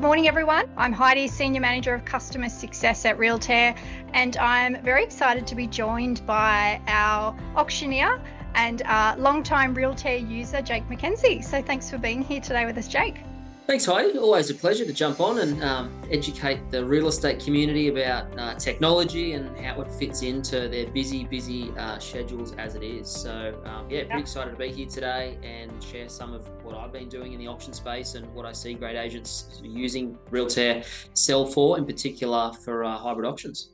morning, everyone. I'm Heidi, Senior Manager of Customer Success at Realtair, and I'm very excited to be joined by our auctioneer and long-time Realtair user, Jake Mackenzie. So thanks for being here today with us, Jake. Thanks, Heidi. Always a pleasure to jump on and educate the real estate community about technology and how it fits into their busy schedules as it is. So, pretty excited to be here today and share some of what I've been doing in the auction space and what I see great agents using Realtair sell for, in particular for hybrid auctions.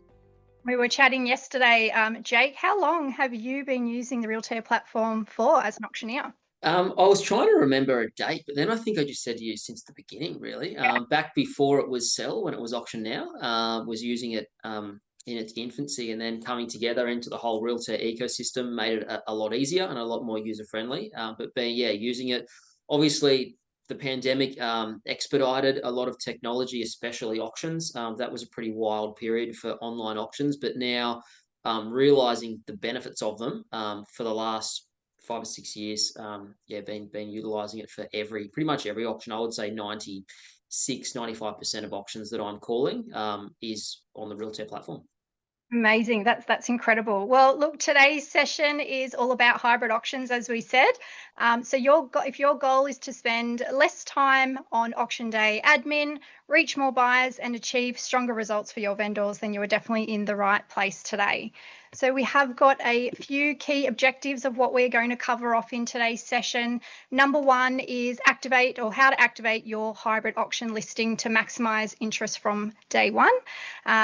We were chatting yesterday. Jake, how long have you been using the Realtair platform for as an auctioneer? I was trying to remember a date, but then I think I just said to you since the beginning, really. Back before it was Sell, when it was Auction Now, was using it in its infancy, and then coming together into the whole Realtair ecosystem made it a lot easier and a lot more user-friendly. Using it, obviously, the pandemic expedited a lot of technology, especially auctions. That was a pretty wild period for online auctions, but now realizing the benefits of them for the last 5 or 6 years, been utilizing it for pretty much every auction. I would say 95% of auctions that I'm calling is on the Realtair platform. Amazing. That's incredible. Well, look, today's session is all about hybrid auctions, as we said. So if your goal is to spend less time on auction day admin, reach more buyers and achieve stronger results for your vendors, then you are definitely in the right place today. So we have got a few key objectives of what we're going to cover off in today's session. Number one is how to activate your hybrid auction listing to maximize interest from day one.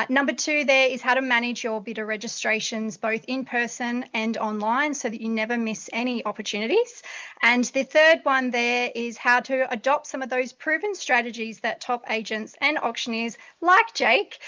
Number two there is how to manage your bidder registrations both in person and online so that you never miss any opportunities. And the third one there is how to adopt some of those proven strategies that top agents and auctioneers like Jake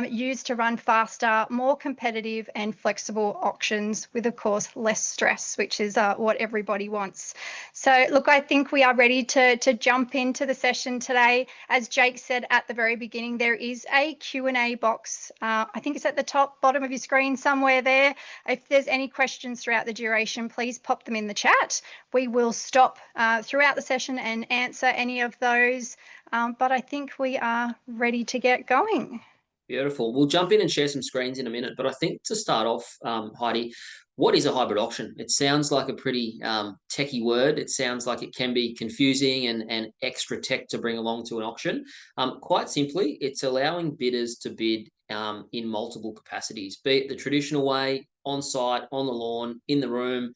use to run faster, more competitive and flexible auctions with, of course, less stress, which is what everybody wants. So look, I think we are ready to jump into the session today. As Jake said at the very beginning, there is a Q&A box. I think it's at the bottom of your screen somewhere there. If there's any questions throughout the duration, please pop them in the chat. We will stop throughout the session and answer any of those. But I think we are ready to get going. Beautiful. We'll jump in and share some screens in a minute, but I think to start off, Heidi, what is a hybrid auction? It sounds like a pretty techie word. It sounds like it can be confusing and extra tech to bring along to an auction. Quite simply, it's allowing bidders to bid in multiple capacities, be it the traditional way, on site, on the lawn, in the room,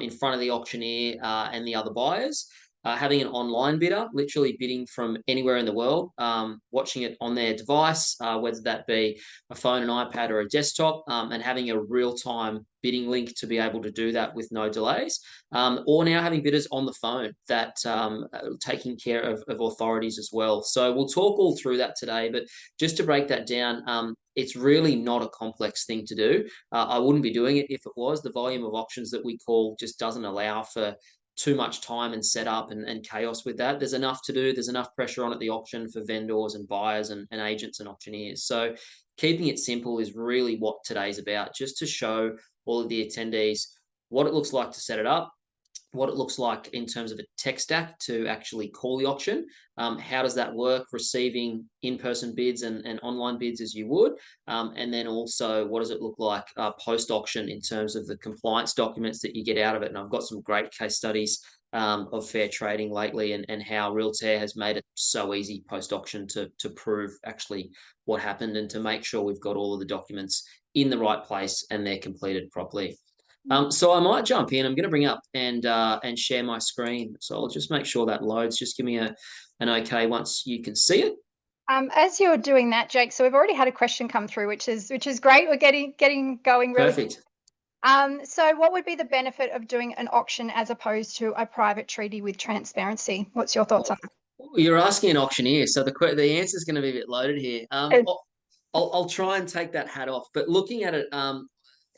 in front of the auctioneer and the other buyers. Having an online bidder, literally bidding from anywhere in the world, watching it on their device, whether that be a phone, an iPad, or a desktop, and having a real-time bidding link to be able to do that with no delays, or now having bidders on the phone that taking care of authorities as well. So we'll talk all through that today, but just to break that down, it's really not a complex thing to do. I wouldn't be doing it if it was. The volume of auctions that we call just doesn't allow for too much time and setup and chaos with that. There's enough to do. There's enough pressure on at the auction for vendors and buyers and agents and auctioneers. So keeping it simple is really what today's about, just to show all of the attendees what it looks like to set it up, what it looks like in terms of a tech stack to actually call the auction. How does that work, receiving in-person bids and online bids as you would, and then also what does it look like post-auction in terms of the compliance documents that you get out of it. And I've got some great case studies of fair trading lately and how Realtair has made it so easy post-auction to prove actually what happened and to make sure we've got all of the documents in the right place and they're completed properly. So I might jump in. I'm going to bring up and share my screen. So I'll just make sure that loads. Just give me an okay once you can see it. As you're doing that, Jake, so we've already had a question come through, which is great. We're getting going really perfect. So what would be the benefit of doing an auction as opposed to a private treaty with transparency? What's your thoughts on that? You're asking an auctioneer, so the answer is going to be a bit loaded here. I'll try and take that hat off, but looking at it,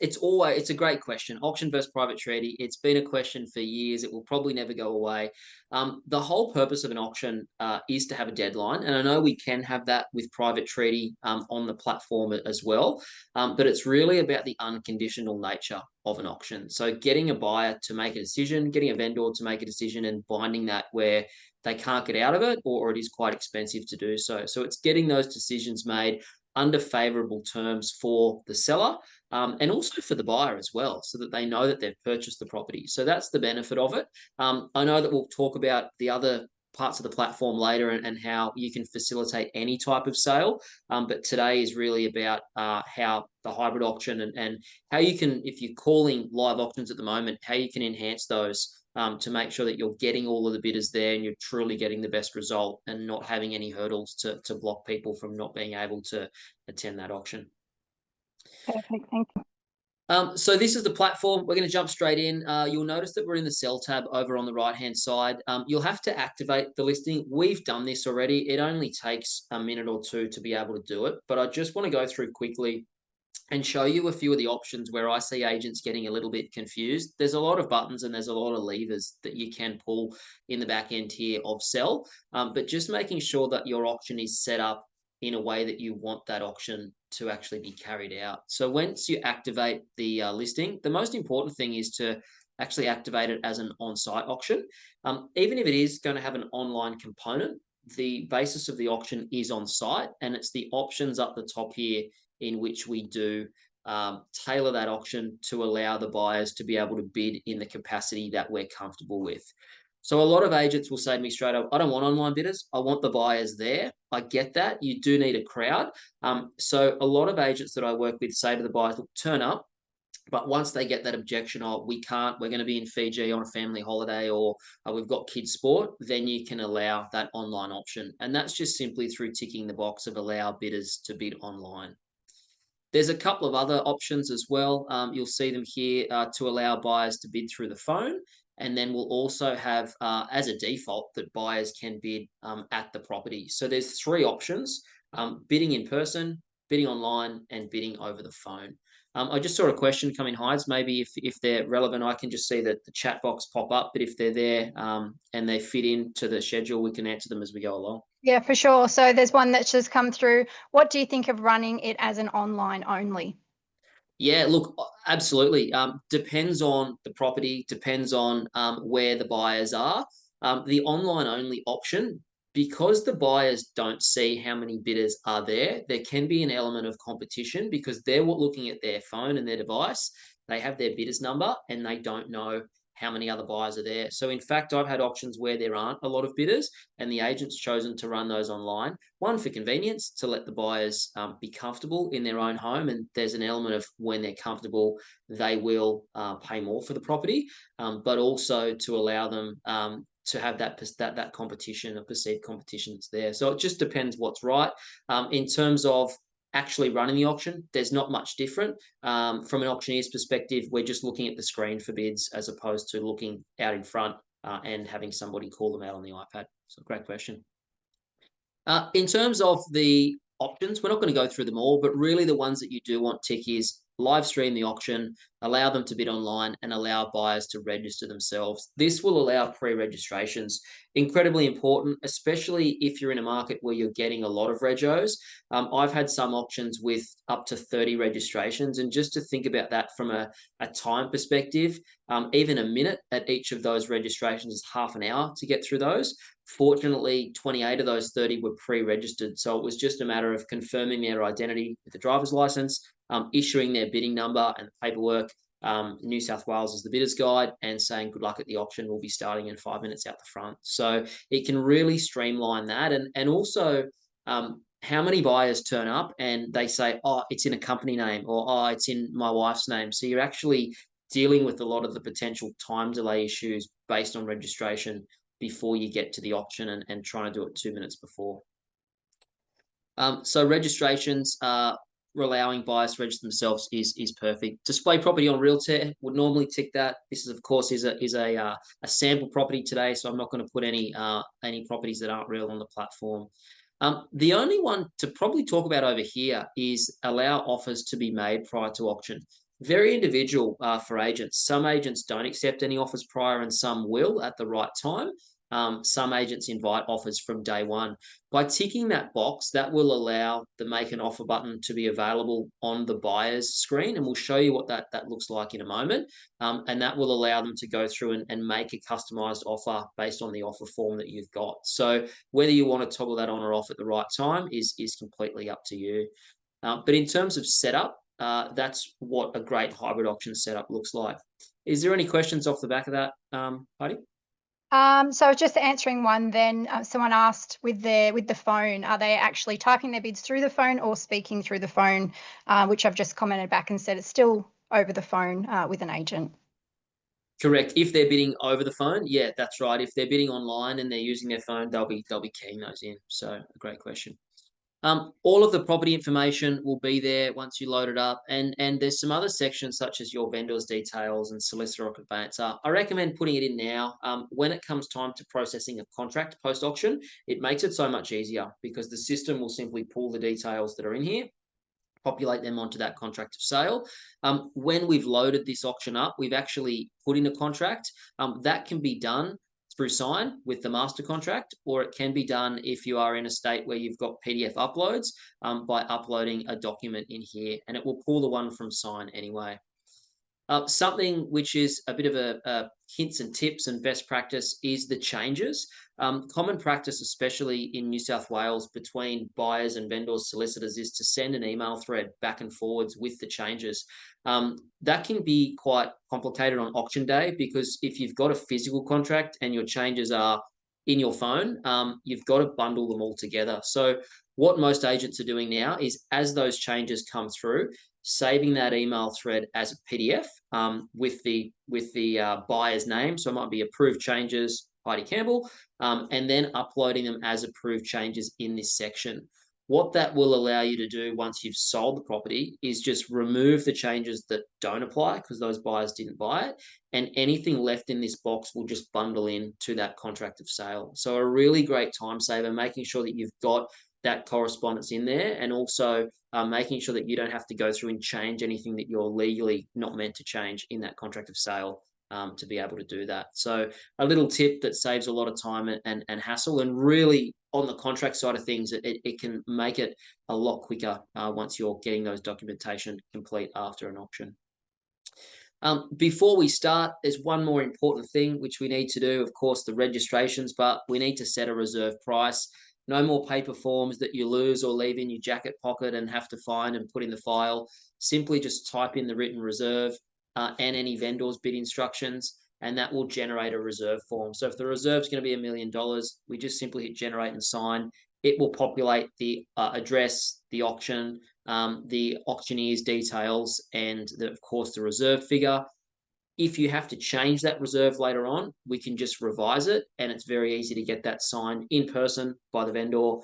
It's a great question. Auction versus private treaty. It's been a question for years. It will probably never go away. The whole purpose of an auction is to have a deadline, and I know we can have that with private treaty on the platform as well. But it's really about the unconditional nature of an auction. So getting a buyer to make a decision, getting a vendor to make a decision, and binding that where they can't get out of it, or it is quite expensive to do so. So it's getting those decisions made under favorable terms for the seller, and also for the buyer as well, so that they know that they've purchased the property. So that's the benefit of it. I know that we'll talk about the other parts of the platform later, and how you can facilitate any type of sale. But today is really about how the hybrid auction, and how you can, if you're calling live auctions at the moment, how you can enhance those to make sure that you're getting all of the bidders there and you're truly getting the best result, and not having any hurdles to block people from not being able to attend that auction. Perfect. Thank you. So this is the platform. We're going to jump straight in. You'll notice that we're in the sell tab over on the right-hand side. You'll have to activate the listing. We've done this already. It only takes a minute or two to be able to do it, but I just want to go through quickly and show you a few of the options where I see agents getting a little bit confused. There's a lot of buttons and there's a lot of levers that you can pull in the back end here of sell, but just making sure that your auction is set up in a way that you want that auction to actually be carried out. So once you activate the listing, the most important thing is to actually activate it as an on-site auction. Even if it is going to have an online component, the basis of the auction is on site, and it's the options up the top here in which we do tailor that auction to allow the buyers to be able to bid in the capacity that we're comfortable with. So a lot of agents will say to me straight up, I don't want online bidders. I want the buyers there. I get that. You do need a crowd. So a lot of agents that I work with say to the buyers, look, turn up. But once they get that objection, oh, we can't, we're going to be in Fiji on a family holiday, or we've got kids sport, then you can allow that online option. And that's just simply through ticking the box of allow bidders to bid online. There's a couple of other options as well. You'll see them here to allow buyers to bid through the phone. And then we'll also have, as a default, that buyers can bid at the property. So there's three options: bidding in person, bidding online, and bidding over the phone. I just saw a question come in, Hides. Maybe if they're relevant, I can just see that the chat box pop up. But if they're there and they fit into the schedule, we can answer them as we go along. Yeah, for sure. So there's one that's just come through. What do you think of running it as an online only? Yeah, look, absolutely. Depends on the property, depends on where the buyers are. The online only option, because the buyers don't see how many bidders are there, there can be an element of competition because they're looking at their phone and their device. They have their bidders number and they don't know how many other buyers are there. So in fact, I've had auctions where there aren't a lot of bidders and the agent's chosen to run those online. One, for convenience, to let the buyers be comfortable in their own home. And there's an element of when they're comfortable, they will pay more for the property, but also to allow them to have that competition, a perceived competition that's there. So it just depends what's right. In terms of actually running the auction, there's not much different. From an auctioneer's perspective, we're just looking at the screen for bids as opposed to looking out in front and having somebody call them out on the iPad. So great question. In terms of the options, we're not going to go through them all, but really the ones that you do want tick is live stream the auction, allow them to bid online, and allow buyers to register themselves. This will allow pre-registrations. Incredibly important, especially if you're in a market where you're getting a lot of regos. I've had some auctions with up to 30 registrations, and just to think about that from a time perspective, even a minute at each of those registrations is half an hour to get through those. Fortunately, 28 of those 30 were pre-registered. So it was just a matter of confirming their identity with the driver's license, issuing their bidding number and paperwork. New South Wales is the bidder's guide, and saying good luck at the auction. We'll be starting in 5 minutes out the front. So it can really streamline that. And also how many buyers turn up and they say, oh, it's in a company name, or oh, it's in my wife's name. So you're actually dealing with a lot of the potential time delay issues based on registration before you get to the auction, and trying to do it 2 minutes before. So registrations, allowing buyers to register themselves is perfect. Display property on Realtair would normally tick that. This is, of course, is a sample property today, so I'm not going to put any properties that aren't real on the platform. The only one to probably talk about over here is allow offers to be made prior to auction. Very individual for agents. Some agents don't accept any offers prior, and some will at the right time. Some agents invite offers from day one. By ticking that box, that will allow the make an offer button to be available on the buyer's screen, and we'll show you what that looks like in a moment. And that will allow them to go through and make a customized offer based on the offer form that you've got. So whether you want to toggle that on or off at the right time is completely up to you. But in terms of setup, that's what a great hybrid auction setup looks like. Is there any questions off the back of that, Heidi? So I was just answering one then. Someone asked with the phone, are they actually typing their bids through the phone or speaking through the phone? Which I've just commented back and said it's still over the phone with an agent. Correct. If they're bidding over the phone, yeah, that's right. If they're bidding online and they're using their phone, they'll be keying those in. So a great question. All of the property information will be there once you load it up, and there's some other sections such as your vendor's details and solicitor or conveyancer. I recommend putting it in now. When it comes time to processing a contract post auction, it makes it so much easier because the system will simply pull the details that are in here, populate them onto that contract of sale. When we've loaded this auction up, we've actually put in a contract. That can be done through Sign with the master contract, or it can be done if you are in a state where you've got PDF uploads by uploading a document in here, and it will pull the one from Sign anyway. Something which is a bit of a hints and tips and best practice is the changes. Common practice, especially in New South Wales, between buyers and vendors, solicitors, is to send an email thread back and forwards with the changes. That can be quite complicated on auction day because if you've got a physical contract and your changes are in your phone, you've got to bundle them all together. So what most agents are doing now is as those changes come through, saving that email thread as a PDF with the buyer's name. So it might be approved changes, Heidi Campbell, and then uploading them as approved changes in this section. What that will allow you to do once you've sold the property is just remove the changes that don't apply because those buyers didn't buy it, and anything left in this box will just bundle in to that contract of sale. So a really great time saver, making sure that you've got that correspondence in there, and also making sure that you don't have to go through and change anything that you're legally not meant to change in that contract of sale to be able to do that. So a little tip that saves a lot of time and hassle, and really on the contract side of things, it can make it a lot quicker once you're getting those documentation complete after an auction. Before we start, there's one more important thing which we need to do, of course, the registrations, but we need to set a reserve price. No more paper forms that you lose or leave in your jacket pocket and have to find and put in the file. Simply just type in the written reserve and any vendor's bid instructions, and that will generate a reserve form. So if the reserve is going to be $1 million, we just simply hit generate and sign. It will populate the address, the auction, the auctioneer's details, and of course the reserve figure. If you have to change that reserve later on, we can just revise it, and it's very easy to get that signed in person by the vendor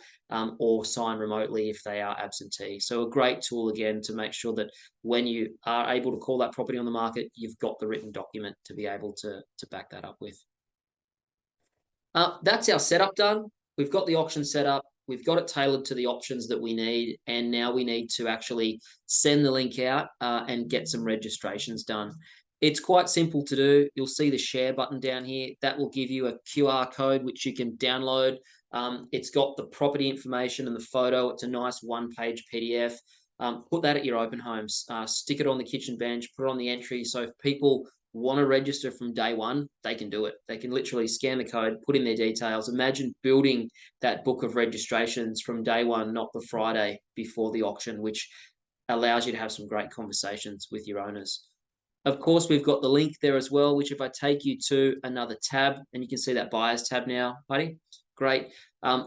or signed remotely if they are absentee. So a great tool again to make sure that when you are able to call that property on the market, you've got the written document to be able to back that up with. That's our setup done. We've got the auction set up. We've got it tailored to the options that we need, and now we need to actually send the link out and get some registrations done. It's quite simple to do. You'll see the share button down here. That will give you a QR code which you can download. It's got the property information and the photo. It's a nice one-page PDF. Put that at your open homes. Stick it on the kitchen bench. Put it on the entry. So if people want to register from day one, they can do it. They can literally scan the code, put in their details. Imagine building that book of registrations from day one, not the Friday before the auction, which allows you to have some great conversations with your owners. Of course, we've got the link there as well, which if I take you to another tab, and you can see that buyers tab now, Heidi, great.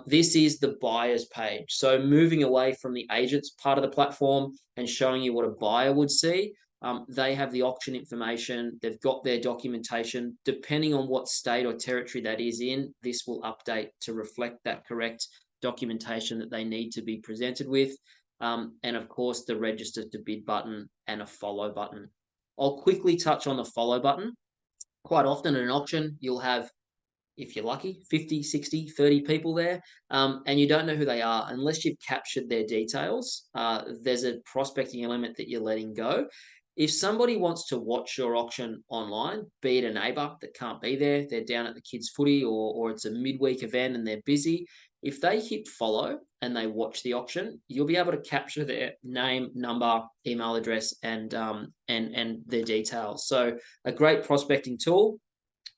This is the buyers page. So moving away from the agents part of the platform and showing you what a buyer would see, they have the auction information. They've got their documentation. Depending on what state or territory that is in, this will update to reflect that correct documentation that they need to be presented with. And of course, the register to bid button and a follow button. I'll quickly touch on the follow button. Quite often in an auction, you'll have, if you're lucky, 50, 60, 30 people there, and you don't know who they are unless you've captured their details. There's a prospecting element that you're letting go. If somebody wants to watch your auction online, be it a neighbour that can't be there, they're down at the kids' footy, or it's a midweek event and they're busy, if they hit follow and they watch the auction, you'll be able to capture their name, number, email address, and their details. So a great prospecting tool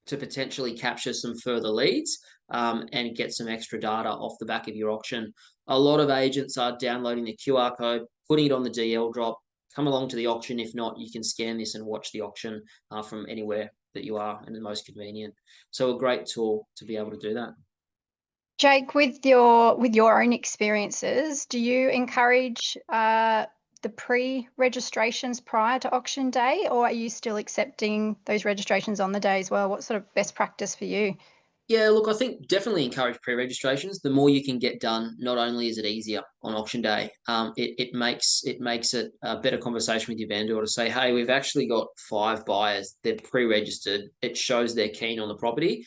to potentially capture some further leads, and get some extra data off the back of your auction. A lot of agents are downloading the QR code, putting it on the DL drop, come along to the auction. If not, you can scan this and watch the auction from anywhere that you are, and the most convenient. So a great tool to be able to do that. Jake, with your own experiences, do you encourage the pre-registrations prior to auction day, or are you still accepting those registrations on the day as well? What sort of best practice for you? Yeah, look, I think definitely encourage pre-registrations. The more you can get done, not only is it easier on auction day, it makes it a better conversation with your vendor to say, hey, we've actually got 5 buyers. They're pre-registered. It shows they're keen on the property.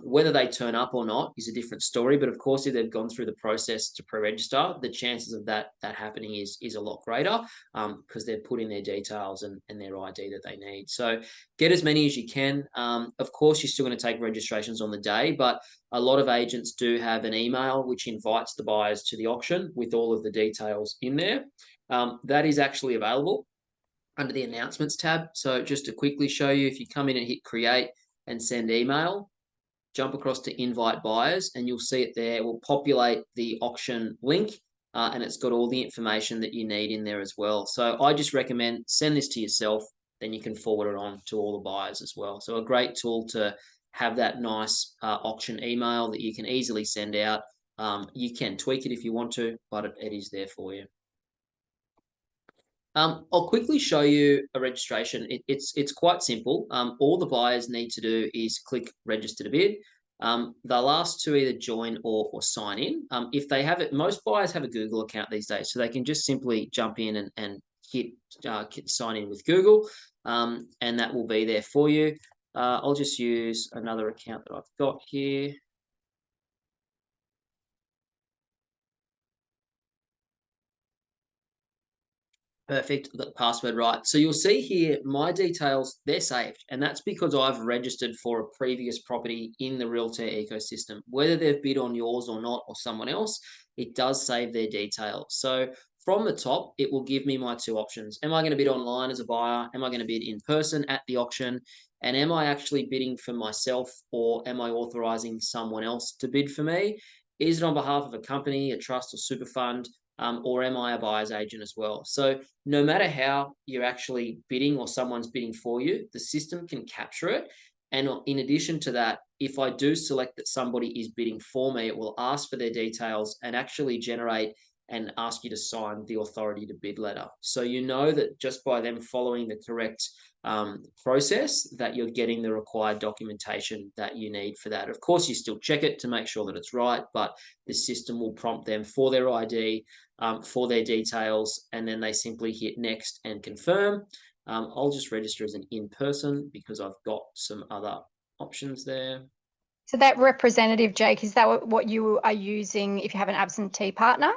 Whether they turn up or not is a different story. But of course, if they've gone through the process to pre-register, the chances of that happening is a lot greater, because they're putting their details and their ID that they need. So get as many as you can. Of course, you're still going to take registrations on the day, but a lot of agents do have an email which invites the buyers to the auction with all of the details in there. That is actually available under the announcements tab. So just to quickly show you, if you come in and hit create and send email, jump across to invite buyers, and you'll see it there. It will populate the auction link, and it's got all the information that you need in there as well. So I just recommend send this to yourself, then you can forward it on to all the buyers as well. So a great tool to have that nice auction email that you can easily send out. You can tweak it if you want to, but it is there for you. I'll quickly show you a registration. It's quite simple. All the buyers need to do is click register to bid. They'll ask to either join or sign in. If they have it, most buyers have a Google account these days, so they can just simply jump in and hit sign in with Google, and that will be there for you. I'll just use another account that I've got here. Perfect, got the password right. So you'll see here, my details, they're saved. And that's because I've registered for a previous property in the Realtair ecosystem. Whether they've bid on yours or not, or someone else, it does save their details. So from the top, it will give me my 2 options. Am I going to bid online as a buyer? Am I going to bid in person at the auction? And am I actually bidding for myself, or am I authorizing someone else to bid for me? Is it on behalf of a company, a trust, or super fund? Or am I a buyer's agent as well? So no matter how you're actually bidding or someone's bidding for you, the system can capture it. And in addition to that, if I do select that somebody is bidding for me, it will ask for their details and actually generate and ask you to sign the authority to bid letter. So you know that just by them following the correct process, that you're getting the required documentation that you need for that. Of course, you still check it to make sure that it's right, but the system will prompt them for their ID, for their details, and then they simply hit next and confirm. I'll just register as an in-person because I've got some other options there. So that representative, Jake, is that what you are using if you have an absentee partner?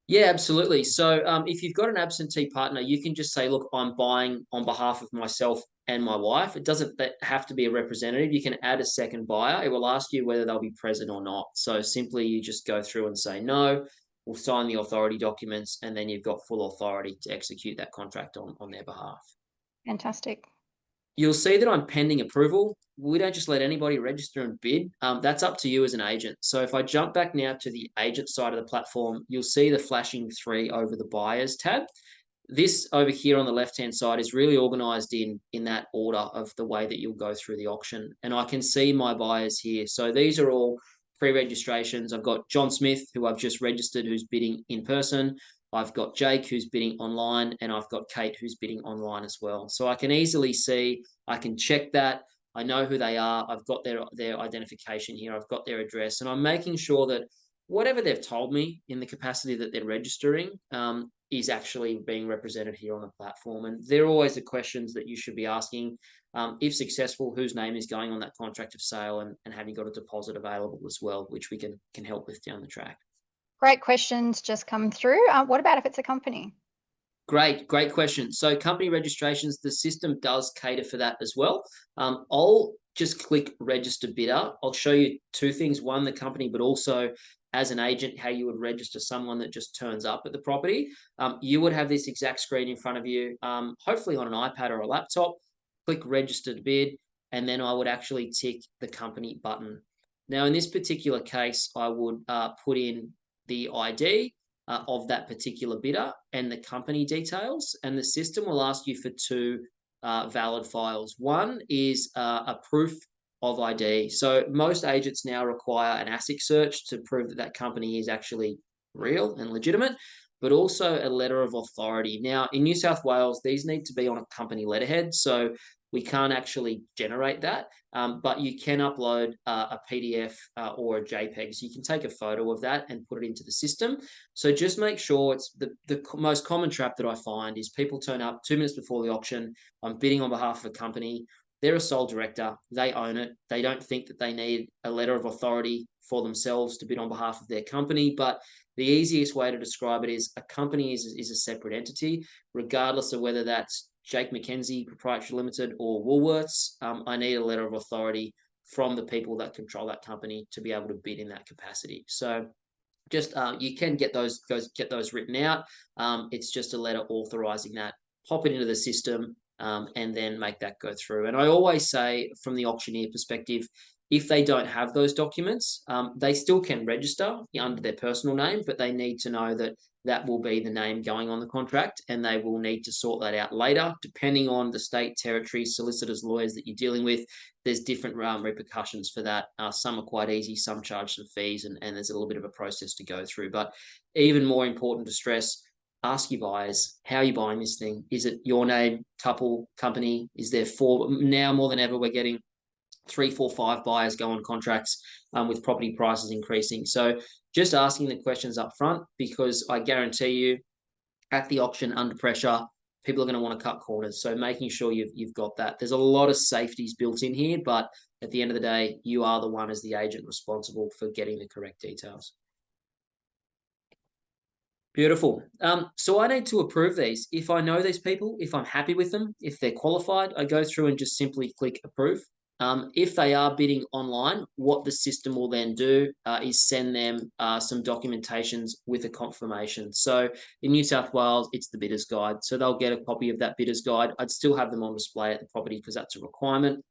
Yeah, absolutely. So if you've got an absentee partner, you can just say, look, I'm buying on behalf of myself and my wife. It doesn't have to be a representative. You can add a second buyer. It will ask you whether they'll be present or not. So simply you just go through and say no. We'll sign the authority documents, and then you've got full authority to execute that contract on their behalf. Fantastic. You'll see that I'm pending approval. We don't just let anybody register and bid. That's up to you as an agent. So if I jump back now to the agent side of the platform, you'll see the flashing 3 over the buyers tab. This over here on the left-hand side is really organized in that order of the way that you'll go through the auction. And I can see my buyers here. So these are all pre-registrations. I've got John Smith, who I've just registered, who's bidding in person. I've got Jake, who's bidding online, and I've got Kate, who's bidding online as well. So I can easily see, I can check that. I know who they are. I've got their identification here. I've got their address, and I'm making sure that whatever they've told me in the capacity that they're registering is actually being represented here on the platform. And they're always the questions that you should be asking. If successful, whose name is going on that contract of sale, and have you got a deposit available as well, which we can help with down the track. Great questions just come through. What about if it's a company? Great question. So company registrations, the system does cater for that as well. I'll just click register bidder. I'll show you two things. One, the company, but also as an agent, how you would register someone that just turns up at the property. You would have this exact screen in front of you, hopefully on an iPad or a laptop. Click register to bid, and then I would actually tick the company button. Now, in this particular case, I would put in the ID of that particular bidder and the company details. And the system will ask you for two valid files. One is a proof of ID. So most agents now require an ASIC search to prove that that company is actually real and legitimate, but also a letter of authority. Now, in New South Wales, these need to be on a company letterhead. So we can't actually generate that, but you can upload a PDF or a JPEG. So you can take a photo of that and put it into the system. So just make sure it's the most common trap that I find is people turn up 2 minutes before the auction. I'm bidding on behalf of a company. They're a sole director. They own it. They don't think that they need a letter of authority for themselves to bid on behalf of their company. But the easiest way to describe it is a company is a separate entity, regardless of whether that's Jake Mackenzie Proprietary Limited or Woolworths. I need a letter of authority from the people that control that company to be able to bid in that capacity. So just you can get those written out. It's just a letter authorizing that. Pop it into the system and then make that go through. And I always say, from the auctioneer perspective, if they don't have those documents, they still can register under their personal name, but they need to know that that will be the name going on the contract, and they will need to sort that out later, depending on the state, territory, solicitors, lawyers that you're dealing with. There's different repercussions for that. Some are quite easy, some charge some fees, and there's a little bit of a process to go through. But even more important to stress, ask your buyers, how are you buying this thing? Is it your name, couple, company? Is there four? Now more than ever, we're getting 3, 4, 5 buyers go on contracts with property prices increasing. So just asking the questions up front, because I guarantee you at the auction under pressure, people are going to want to cut corners. So making sure you've got that. There's a lot of safeties built in here, but at the end of the day, you are the one as the agent responsible for getting the correct details. Beautiful. So I need to approve these. If I know these people, if I'm happy with them, if they're qualified, I go through and just simply click approve. If they are bidding online, what the system will then do is send them some documentations with a confirmation. So in New South Wales, it's the bidder's guide. So they'll get a copy of that bidder's guide. I'd still have them on display at the property because that's a requirement.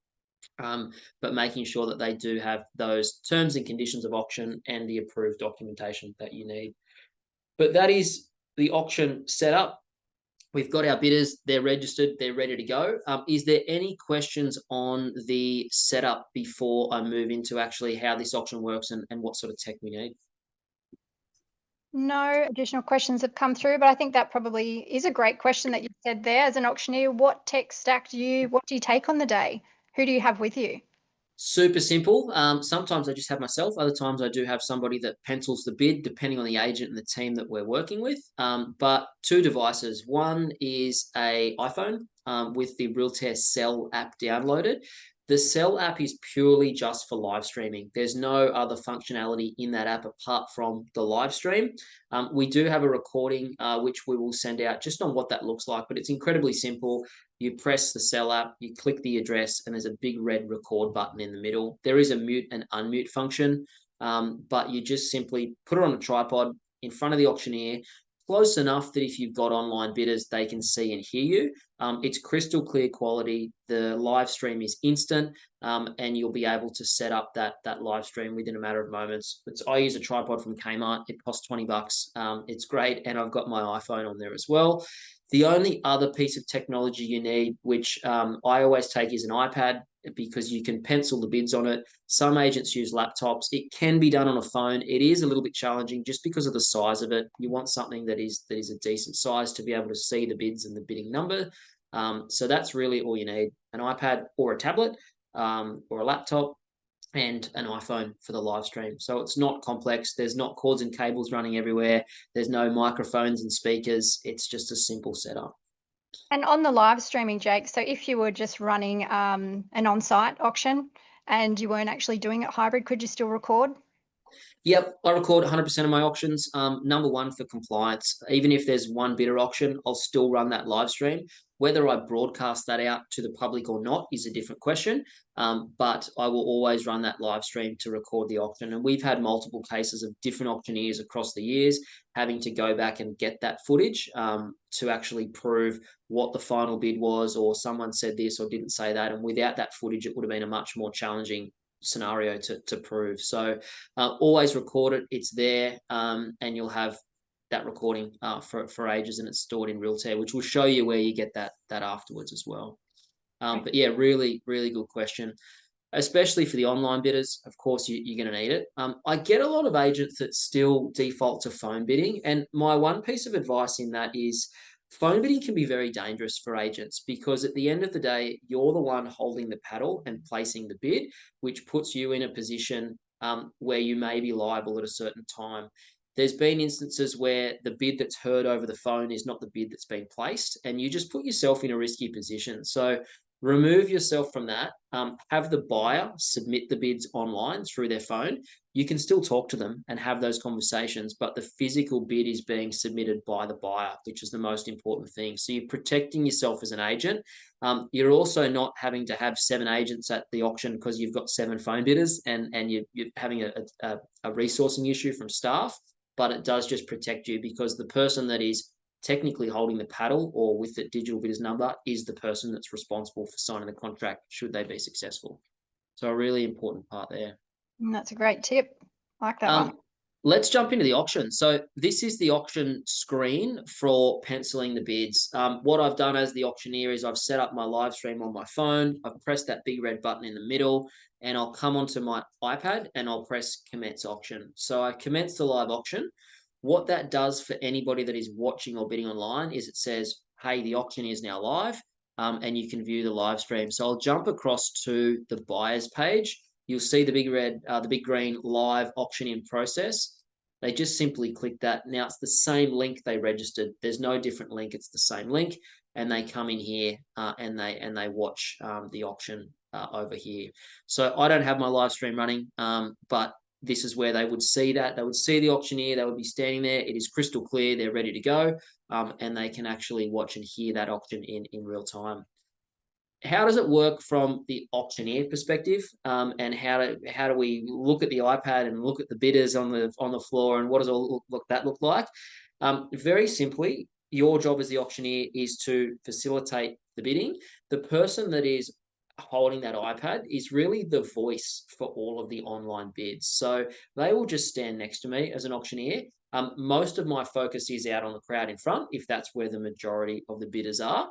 But making sure that they do have those terms and conditions of auction and the approved documentation that you need. But that is the auction set up. We've got our bidders, they're registered, they're ready to go. Is there any questions on the setup before I move into actually how this auction works and what sort of tech we need? No additional questions have come through, but I think that probably is a great question that you said there. As an auctioneer, what tech stack what do you take on the day? Who do you have with you? Super simple. Sometimes I just have myself. Other times I do have somebody that pencils the bid, depending on the agent and the team that we're working with. But two devices. One is a iPhone with the Realtair Cell app downloaded. The Cell app is purely just for live streaming. There's no other functionality in that app apart from the live stream. We do have a recording which we will send out just on what that looks like, but it's incredibly simple. You press the Cell app, you click the address, and there's a big red record button in the middle. There is a mute and unmute function, but you just simply put it on a tripod in front of the auctioneer, close enough that if you've got online bidders, they can see and hear you. It's crystal clear quality. The live stream is instant, and you'll be able to set up that live stream within a matter of moments. I use a tripod from Kmart. It costs $20. It's great, and I've got my iPhone on there as well. The only other piece of technology you need, which I always take, is an iPad, because you can pencil the bids on it. Some agents use laptops. It can be done on a phone. It is a little bit challenging just because of the size of it. You want something that is a decent size to be able to see the bids and the bidding number. So that's really all you need: an iPad or a tablet or a laptop, and an iPhone for the live stream. So it's not complex. There's not cords and cables running everywhere. There's no microphones and speakers. It's just a simple setup. And on the live streaming, Jake, so if you were just running an on-site auction and you weren't actually doing it hybrid, could you still record? Yep, I record 100% of my auctions. Number one, for compliance. Even if there's one bidder auction, I'll still run that live stream. Whether I broadcast that out to the public or not is a different question. But I will always run that live stream to record the auction. And we've had multiple cases of different auctioneers across the years having to go back and get that footage to actually prove what the final bid was, or someone said this or didn't say that. And without that footage, it would have been a much more challenging scenario to prove. So always record it. It's there, and you'll have that recording for ages, and it's stored in Realtair, which will show you where you get that afterwards as well. But yeah, really, really good question, especially for the online bidders. Of course, you're going to need it. I get a lot of agents that still default to phone bidding, and my one piece of advice in that is phone bidding can be very dangerous for agents, because at the end of the day, you're the one holding the paddle and placing the bid, which puts you in a position where you may be liable at a certain time. There's been instances where the bid that's heard over the phone is not the bid that's been placed, and you just put yourself in a risky position. So remove yourself from that. Have the buyer submit the bids online through their phone. You can still talk to them and have those conversations, but the physical bid is being submitted by the buyer, which is the most important thing. So you're protecting yourself as an agent. You're also not having to have 7 agents at the auction because you've got 7 phone bidders, and you're having a resourcing issue from staff. But it does just protect you, because the person that is technically holding the paddle or with the digital bidders number is the person that's responsible for signing the contract should they be successful. So a really important part there. And that's a great tip. I like that one. Let's jump into the auction. So this is the auction screen for penciling the bids. What I've done as the auctioneer is I've set up my live stream on my phone. I've pressed that big red button in the middle, and I'll come onto my iPad and I'll press commence auction. So I commence the live auction. What that does for anybody that is watching or bidding online is it says, hey, the auction is now live, and you can view the live stream. So I'll jump across to the buyer's page. You'll see the big green live auction in process. They just simply click that. Now it's the same link they registered. There's no different link. It's the same link, and they come in here and they watch the auction over here. So I don't have my live stream running, but this is where they would see that. They would see the auctioneer. They would be standing there. It is crystal clear. They're ready to go, and they can actually watch and hear that auction in real time. How does it work from the auctioneer perspective, and how do we look at the iPad and look at the bidders on the floor, and what does all that look like? Very simply, your job as the auctioneer is to facilitate the bidding. The person that is holding that iPad is really the voice for all of the online bids. So they will just stand next to me as an auctioneer. Most of my focus is out on the crowd in front, if that's where the majority of the bidders are.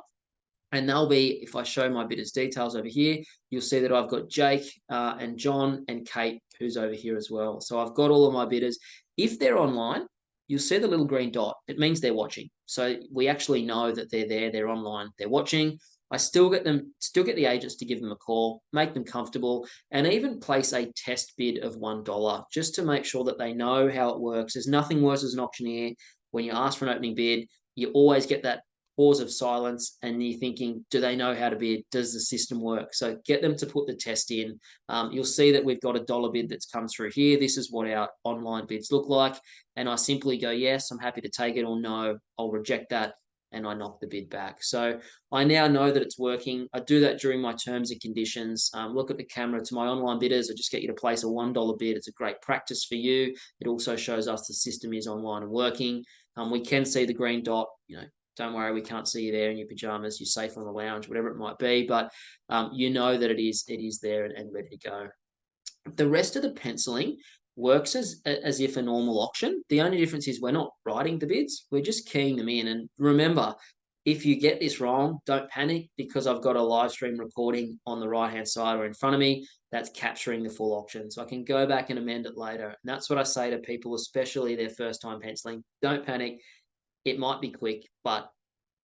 And they'll be, if I show my bidders details over here, you'll see that I've got Jake and John and Kate, who's over here as well. So I've got all of my bidders. If they're online, you'll see the little green dot. It means they're watching. So we actually know that they're there, they're online, they're watching. I still get the agents to give them a call, make them comfortable, and even place a test bid of $1 just to make sure that they know how it works. There's nothing worse as an auctioneer when you ask for an opening bid. You always get that pause of silence, and you're thinking, do they know how to bid? Does the system work? So get them to put the test in. You'll see that we've got a dollar bid that's come through here. This is what our online bids look like. And I simply go, yes, I'm happy to take it, or no, I'll reject that, and I knock the bid back. So I now know that it's working. I do that during my terms and conditions. Look at the camera to my online bidders. I just get you to place a $1 bid. It's a great practice for you. It also shows us the system is online and working. We can see the green dot, don't worry, we can't see you there in your pajamas. You're safe on the lounge, whatever it might be. But you know that it is there and ready to go. The rest of the penciling works as if a normal auction. The only difference is we're not writing the bids. We're just keying them in. And remember, if you get this wrong, don't panic, because I've got a live stream recording on the right-hand side or in front of me that's capturing the full auction. So I can go back and amend it later. And that's what I say to people, especially their first time penciling. Don't panic. It might be quick, but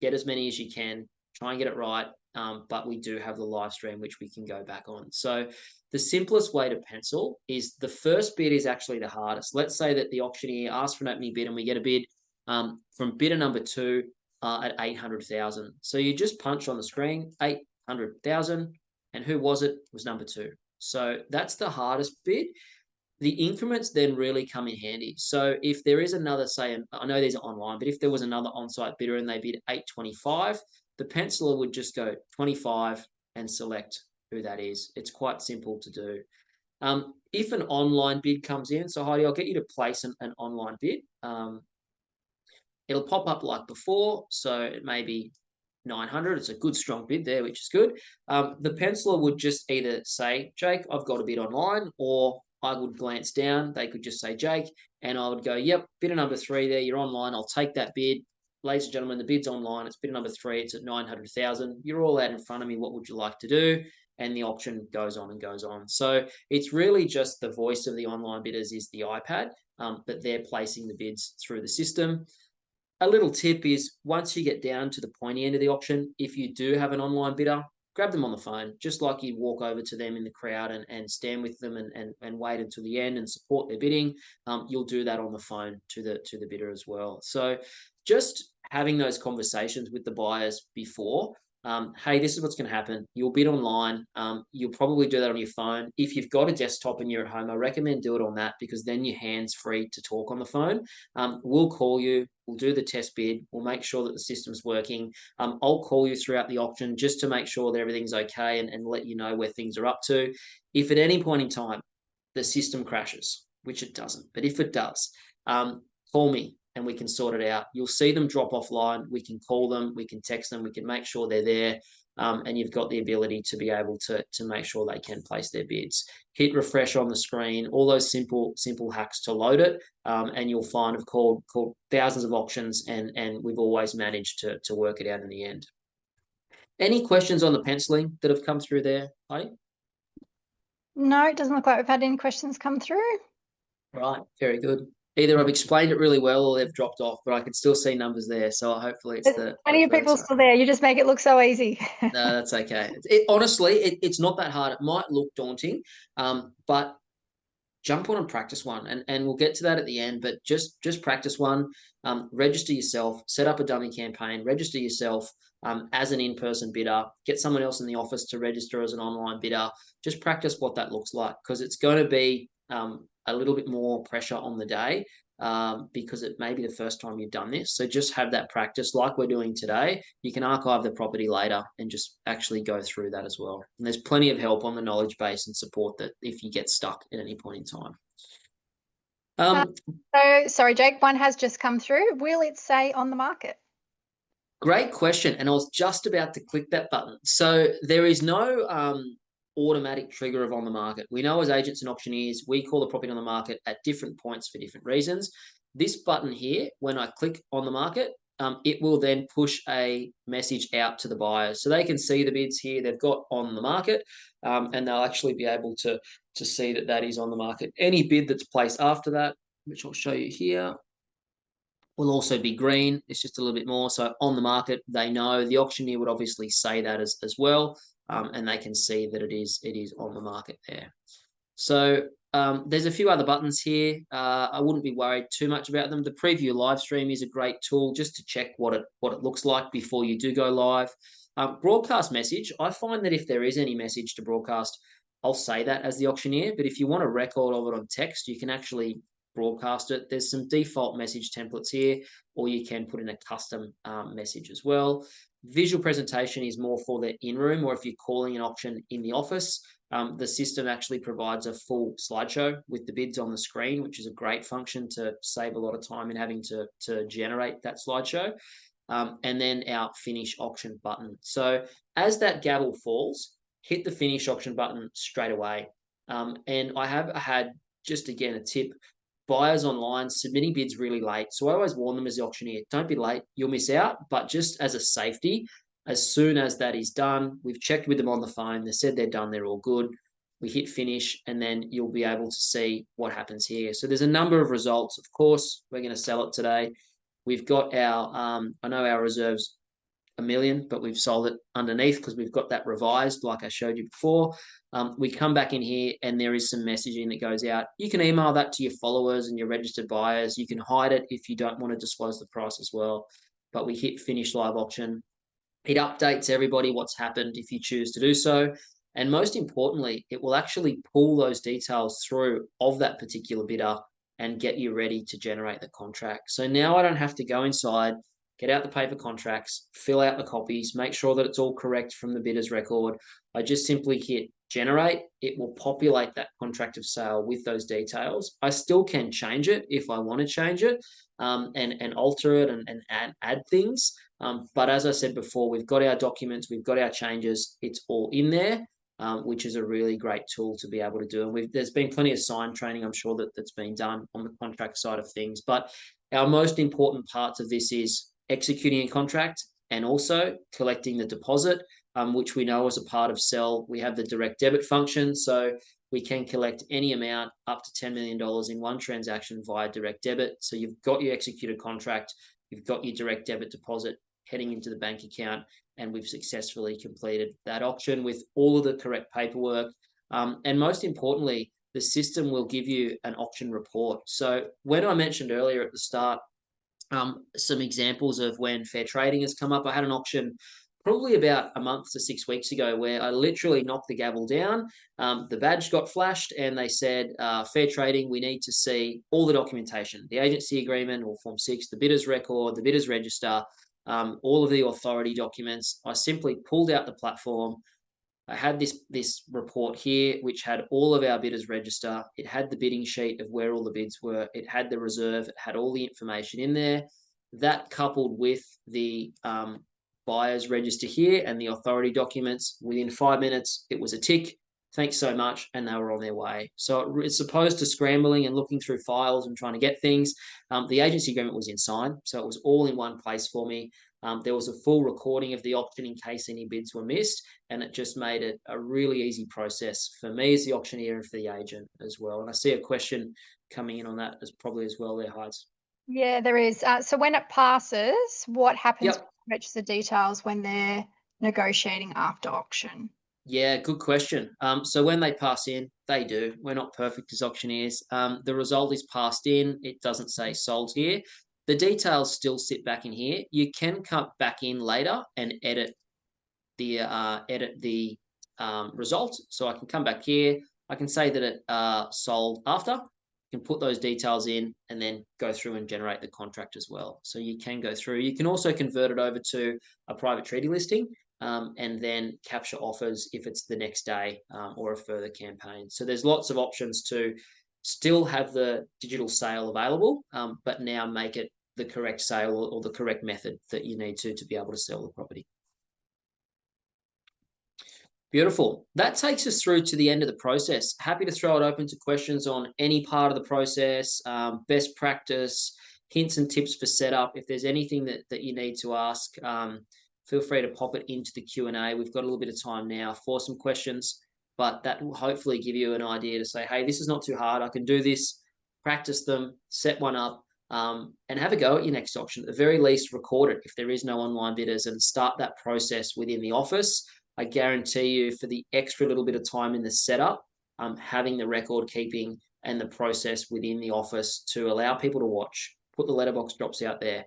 get as many as you can. Try and get it right. But we do have the live stream, which we can go back on. So the simplest way to pencil is the first bid is actually the hardest. Let's say that the auctioneer asks for an opening bid and we get a bid from bidder number 2 at 800,000. So you just punch on the screen 800,000, and who was it? It was number 2. So that's the hardest bid. the increments then really come in handy. So if there is another, say, I know these are online, but if there was another on-site bidder and they bid 825, the penciler would just go 25 and select who that is. It's quite simple to do. If an online bid comes in, so Heidi, I'll get you to place an online bid. It'll pop up like before, so it may be 900. It's a good strong bid there, which is good. The penciler would just either say, Jake, I've got a bid online, or I would glance down. They could just say, Jake, and I would go, yep, bidder number 3 there, you're online. I'll take that bid. Ladies and gentlemen, the bid's online. It's bidder number 3. It's at 900,000. You're all out in front of me. What would you like to do? And the auction goes on and goes on. So it's really just the voice of the online bidders is the iPad, but they're placing the bids through the system. A little tip is once you get down to the pointy end of the auction, if you do have an online bidder, grab them on the phone, just like you walk over to them in the crowd and stand with them and wait until the end and support their bidding. You'll do that on the phone to the bidder as well. So just having those conversations with the buyers before, hey, this is what's going to happen. You'll bid online. You'll probably do that on your phone. If you've got a desktop and you're at home, I recommend do it on that because then your hand's free to talk on the phone. We'll call you. We'll do the test bid. We'll make sure that the system's working. I'll call you throughout the auction just to make sure that everything's okay and let you know where things are up to. If at any point in time the system crashes, which it doesn't, but if it does, call me and we can sort it out. You'll see them drop offline. We can call them, we can text them, we can make sure they're there. And you've got the ability to be able to make sure they can place their bids. Hit refresh on the screen, all those simple hacks to load it. And you'll find I've called thousands of auctions and we've always managed to work it out in the end. Any questions on the penciling that have come through there, Heidi? No, it doesn't look like we've had any questions come through. Right, very good. Either I've explained it really well or they've dropped off, but I can still see numbers there. So hopefully it's the plenty of people still there. You just make it look so easy. No, that's okay. Honestly, it's not that hard. It might look daunting, but jump on and practice one, and we'll get to that at the end. But just practice one. Register yourself. Set up a dummy campaign. Register yourself as an in-person bidder. Get someone else in the office to register as an online bidder. Just practice what that looks like because it's going to be a little bit more pressure on the day because it may be the first time you've done this. So just have that practice like we're doing today. You can archive the property later and just actually go through that as well. And there's plenty of help on the knowledge base and support that if you get stuck at any point in time. So, sorry, Jake, one has just come through. Will it say on the market? Great question. And I was just about to click that button. So there is no automatic trigger of on the market. We know as agents and auctioneers, we call the property on the market at different points for different reasons. This button here, when I click on the market, it will then push a message out to the buyers. So they can see the bids here they've got on the market, and they'll actually be able to see that that is on the market. Any bid that's placed after that, which I'll show you here, will also be green. It's just a little bit more. So on the market, they know. The auctioneer would obviously say that as well. And they can see that it is on the market there. So there's a few other buttons here. I wouldn't be worried too much about them. The preview live stream is a great tool just to check what it looks like before you do go live. Broadcast message. I find that if there is any message to broadcast, I'll say that as the auctioneer. But if you want a record of it on text, you can actually broadcast it. There's some default message templates here, or you can put in a custom message as well. Visual presentation is more for the in-room, or if you're calling an auction in the office, the system actually provides a full slideshow with the bids on the screen, which is a great function to save a lot of time in having to generate that slideshow. And then our finish auction button. So as that gavel falls, hit the finish auction button straight away. And I have had, just again, a tip, buyers online submitting bids really late. So I always warn them as the auctioneer, don't be late, you'll miss out. But just as a safety, as soon as that is done, we've checked with them on the phone, they said they're done, they're all good. We hit finish and then you'll be able to see what happens here. So there's a number of results. Of course, we're going to sell it today. We've got our, I know our reserves $1 million, but we've sold it underneath because we've got that revised like I showed you before. We come back in here and there is some messaging that goes out. You can email that to your followers and your registered buyers. You can hide it if you don't want to disclose the price as well. But we hit finish live auction. It updates everybody what's happened if you choose to do so. And most importantly, it will actually pull those details through of that particular bidder and get you ready to generate the contract. So now I don't have to go inside, get out the paper contracts, fill out the copies, make sure that it's all correct from the bidder's record. I just simply hit generate. It will populate that contract of sale with those details. I still can change it if I want to change it, and alter it and add things. But as I said before, we've got our documents, we've got our changes, it's all in there. Which is a really great tool to be able to do. And there's been plenty of sign training, I'm sure, that's been done on the contract side of things. But our most important parts of this is executing a contract and also collecting the deposit, which we know as a part of Sell, we have the direct debit function. So we can collect any amount up to $10 million in one transaction via direct debit. So you've got your executed contract, you've got your direct debit deposit heading into the bank account, and we've successfully completed that auction with all of the correct paperwork. And most importantly, the system will give you an auction report. So when I mentioned earlier at the start, some examples of when fair trading has come up, I had an auction probably about a month to 6 weeks ago where I literally knocked the gavel down. The badge got flashed and they said, fair trading, we need to see all the documentation, the agency agreement or Form 6, the bidder's record, the bidder's register, all of the authority documents. I simply pulled out the platform. I had this report here, which had all of our bidders register. It had the bidding sheet of where all the bids were. It had the reserve. It had all the information in there. That coupled with the buyer's register here and the authority documents, within 5 minutes, it was a tick. Thanks so much. And they were on their way. So it's opposed to scrambling and looking through files and trying to get things. The agency agreement was in sign. So it was all in one place for me. There was a full recording of the auction in case any bids were missed, and it just made it a really easy process for me as the auctioneer and for the agent as well. And I see a question coming in on that as probably as well there, Heights. Yeah, there is. So when it passes, what happens Yep. with purchaser details when they're negotiating after auction? Yeah, good question. So when they pass in, they do. We're not perfect as auctioneers. The result is passed in. It doesn't say sold here. The details still sit back in here. You can cut back in later and edit the result. So I can come back here. I can say that it sold after. You can put those details in and then go through and generate the contract as well. So you can go through. You can also convert it over to a private treaty listing, and then capture offers if it's the next day, or a further campaign. So there's lots of options to still have the digital sale available, but now make it the correct sale or the correct method that you need to be able to sell the property. Beautiful. That takes us through to the end of the process. Happy to throw it open to questions on any part of the process, best practice, hints and tips for setup. If there's anything that you need to ask, feel free to pop it into the Q&A. We've got a little bit of time now for some questions, but that will hopefully give you an idea to say, hey, this is not too hard. I can do this, practice them, set one up, and have a go at your next auction. At the very least, record it if there is no online bidders and start that process within the office. I guarantee you for the extra little bit of time in the setup, having the record keeping and the process within the office to allow people to watch, put the letterbox drops out there,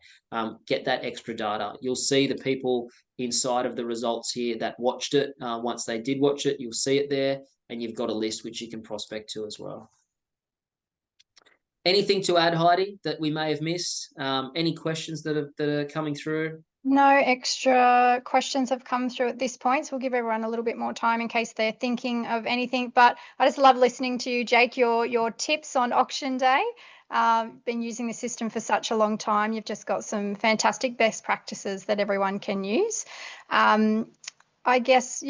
get that extra data. You'll see the people inside of the results here that watched it. Once they did watch it, you'll see it there, and you've got a list which you can prospect to as well. Anything to add, Heidi, that we may have missed? Any questions that are coming through? No extra questions have come through at this point, so we'll give everyone a little bit more time in case they're thinking of anything. But I just love listening to you, Jake, your tips on auction day. Been using the system for such a long time. You've just got some fantastic best practices that everyone can use. I guess,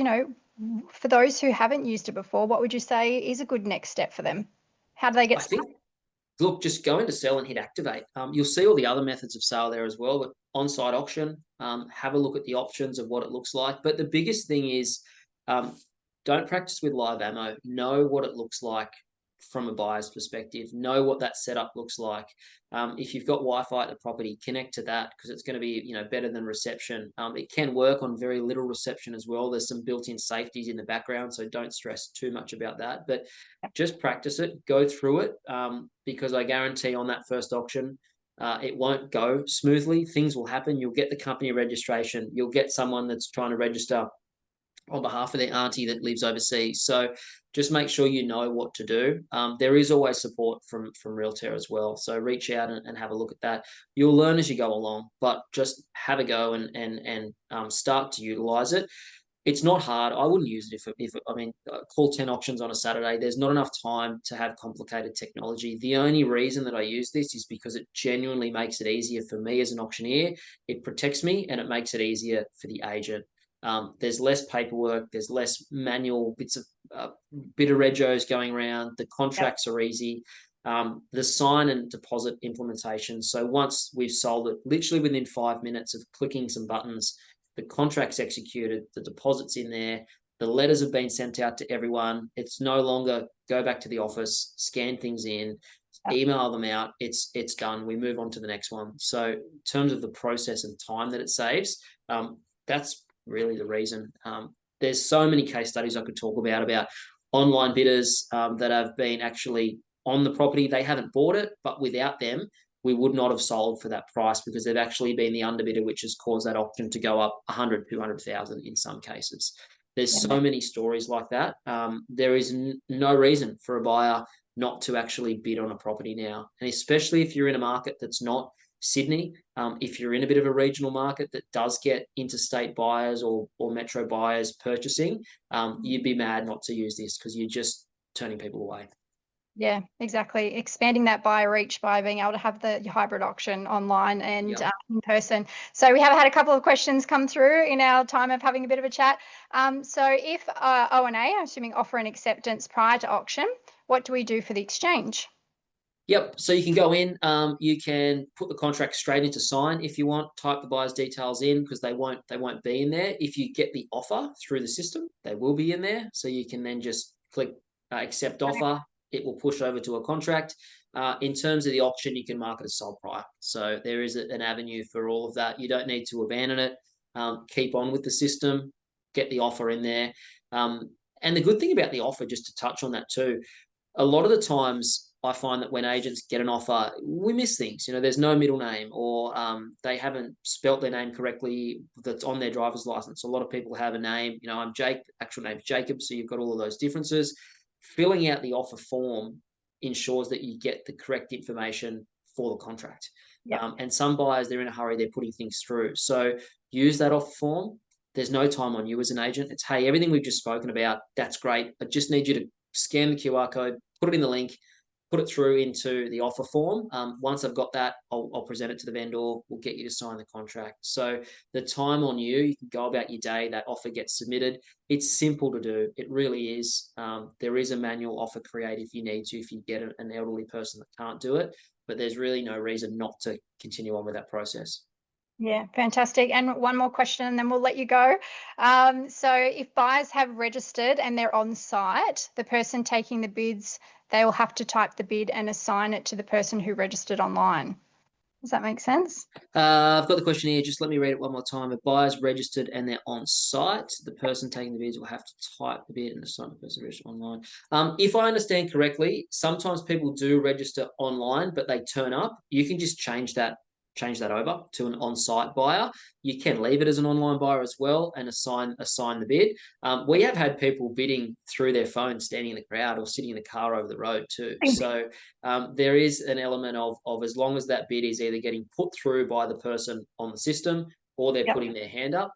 for those who haven't used it before, what would you say is a good next step for them? How do they get started? Look, just go into Sell and hit activate. You'll see all the other methods of sale there as well, but on-site auction, have a look at the options of what it looks like. But the biggest thing is, don't practice with live ammo. Know what it looks like from a buyer's perspective. Know what that setup looks like. If you've got Wi-Fi at the property, connect to that because it's going to be better than reception. It can work on very little reception as well. There's some built-in safeties in the background, so don't stress too much about that. But just practice it, go through it, because I guarantee on that first auction, it won't go smoothly. Things will happen. You'll get the company registration. You'll get someone that's trying to register on behalf of their auntie that lives overseas. So just make sure you know what to do. There is always support from Realtair as well. So reach out and have a look at that. You'll learn as you go along, but just have a go and start to utilize it. It's not hard. I wouldn't use it if I mean, call 10 auctions on a Saturday. There's not enough time to have complicated technology. The only reason that I use this is because it genuinely makes it easier for me as an auctioneer. It protects me and it makes it easier for the agent. There's less paperwork. There's less manual bits of bit of regos going around. The contracts are easy. The sign and deposit implementation. So once we've sold it, literally within 5 minutes of clicking some buttons, the contract's executed, the deposit's in there, the letters have been sent out to everyone. It's no longer go back to the office, scan things in, email them out. It's done. We move on to the next one. So in terms of the process and time that it saves, that's really the reason. There's so many case studies I could talk about online bidders that have been actually on the property. They haven't bought it, but without them, we would not have sold for that price because they've actually been the underbidder, which has caused that auction to go up 100, 200,000 in some cases. There's so many stories like that. There is no reason for a buyer not to actually bid on a property now. And especially if you're in a market that's not Sydney, if you're in a bit of a regional market that does get interstate buyers or metro buyers purchasing, you'd be mad not to use this because you're just turning people away. Yeah, exactly. Expanding that buyer reach by being able to have the hybrid auction online and in person. So we have had a couple of questions come through in our time of having a bit of a chat. So if O&A, I'm assuming offer and acceptance prior to auction, what do we do for the exchange? Yep. So you can go in, you can put the contract straight into sign if you want, type the buyer's details in because they won't be in there. If you get the offer through the system, they will be in there. So you can then just click accept offer. It will push over to a contract. In terms of the auction, you can mark it as sold prior. So there is an avenue for all of that. You don't need to abandon it. Keep on with the system, get the offer in there. And the good thing about the offer, just to touch on that too, a lot of the times I find that when agents get an offer, we miss things. You know, there's no middle name or they haven't spelt their name correctly that's on their driver's license. A lot of people have a name, you know, I'm Jake, actual name's Jacob. So you've got all of those differences. Filling out the offer form ensures that you get the correct information for the contract. And some buyers, they're in a hurry, they're putting things through. So use that offer form. There's no time on you as an agent. It's, hey, everything we've just spoken about, that's great. I just need you to scan the QR code, put it in the link, put it through into the offer form. Once I've got that, I'll present it to the vendor. We'll get you to sign the contract. So the time on you, you can go about your day. That offer gets submitted. It's simple to do. It really is. There is a manual offer create if you need to, if you get an elderly person that can't do it. But there's really no reason not to continue on with that process. Yeah, fantastic. And one more question and then we'll let you go. So if buyers have registered and they're on site, the person taking the bids, they will have to type the bid and assign it to the person who registered online. Does that make sense? I've got the question here. Just let me read it one more time. If buyer's registered and they're on site, the person taking the bids will have to type the bid and assign the person registered online. If I understand correctly, sometimes people do register online, but they turn up. You can just change that over to an on-site buyer. You can leave it as an online buyer as well and assign the bid. We have had people bidding through their phone, standing in the crowd or sitting in the car over the road too. So there is an element of as long as that bid is either getting put through by the person on the system or they're putting their hand up,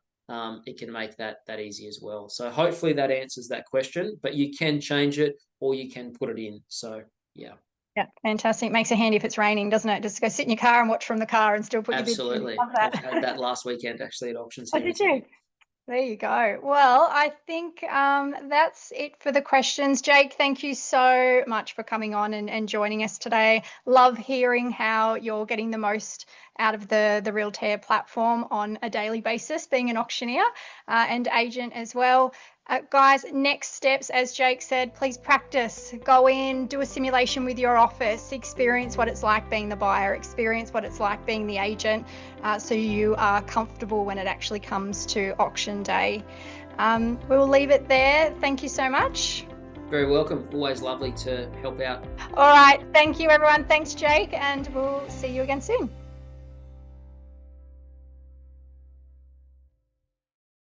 it can make that easy as well. So hopefully that answers that question, but you can change it or you can put it in. So yeah. Yeah, fantastic. Makes it handy if it's raining, doesn't it? Just go sit in your car and watch from the car and still put Absolutely. your bid in. Love that. I've had that last weekend actually at auctions. Oh, did you? There you go. Well, I think that's it for the questions. Jake, thank you so much for coming on and joining us today. Love hearing how you're getting the most out of the Realtair platform on a daily basis, being an auctioneer and agent as well. Guys, next steps, as Jake said, please practice. Go in, do a simulation with your office, experience what it's like being the buyer, experience what it's like being the agent, so you are comfortable when it actually comes to auction day. We will leave it there. Thank you so much. Very welcome. Always lovely to help out. All right. Thank you, everyone. Thanks, Jake, and we'll see you again soon.